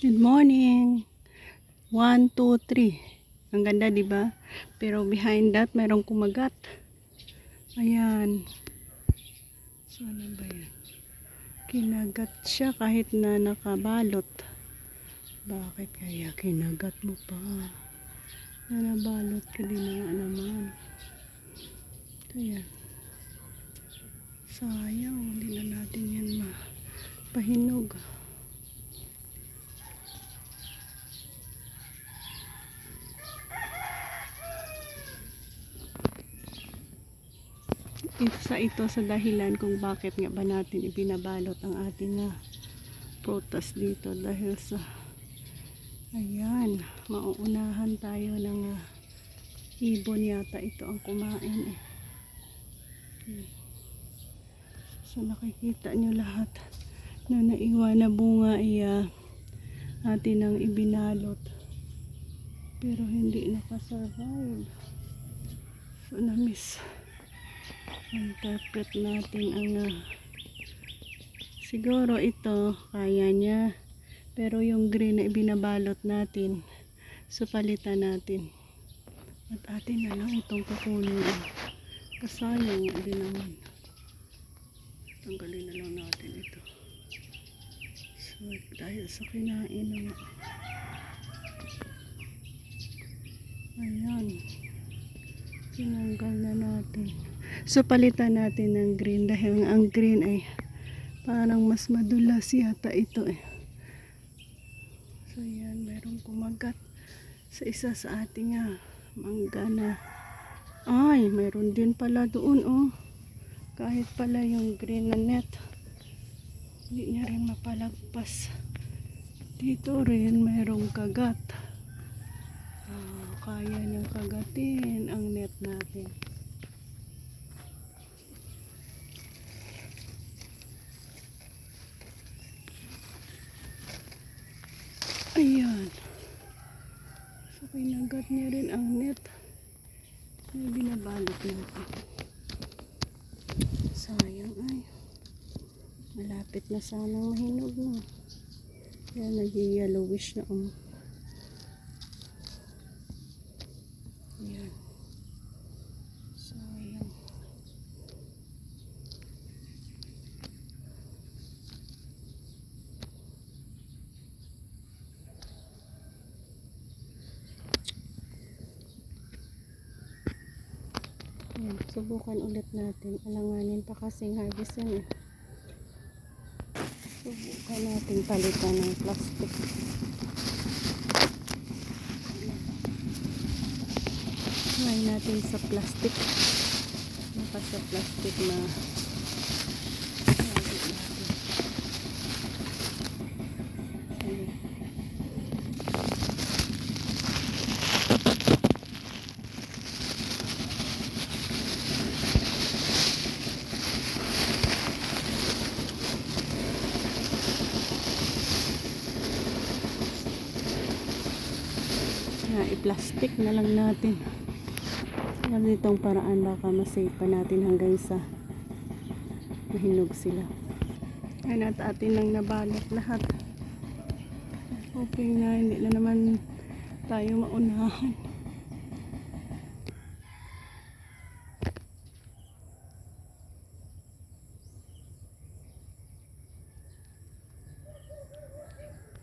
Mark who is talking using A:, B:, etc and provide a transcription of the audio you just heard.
A: Good morning. 1, 2, 3. Ang ganda, 'di ba? Pero behind that, mayroong kumagat. Ayan. Sana ba 'yan? Kinagat siya kahit na nakabalot. Bakit kaya kinagat mo pa? Nabalot ka din na naman. Ayan. Sayang, hindi na natin yan mapahinog. Ito sa dahilan kung bakit nga ba natin ibinabalot ang ating prutas dito dahil sa ayan, mauunahan tayo ng ibon yata ito ang kumain So nakikita nyo lahat na naiwan na bunga ay atin ang ibinalot pero hindi nakasurvive. So na-miss interpret natin ang siguro ito kaya niya pero yung green na ibinabalot natin so palitan natin at atin na lang itong kukunin kasayang din naman. Tanggalin na lang natin ito so dahil sa kinain ng ayan tinanggal na natin. So palitan natin ng green dahil ang green ay parang mas madulas yata ito So yan, mayroong kumagat sa isa sa ating mangga na ay, mayroon din pala doon kahit pala yung green na net hindi niya rin mapalagpas. Dito rin mayroong kagat. Kaya niyang kagatin ang net natin. Ayan. So, pinagat niya rin ang net na binabalot natin. Sayang ay. Malapit na sanang mahinog na. Kaya nag-yellowish na Ayan. Sayang. Ayan, subukan ulit natin. Alanganin pa kasing harvest yan Subukan natin palitan ng plastic. Try natin sa plastic. Baka sa plastic na i-plastic na lang natin. Ganitong paraan baka masave pa natin hanggang sa mahinog sila. Ayan at atin lang nabalot lahat. Hoping na hindi na naman tayo maunahan.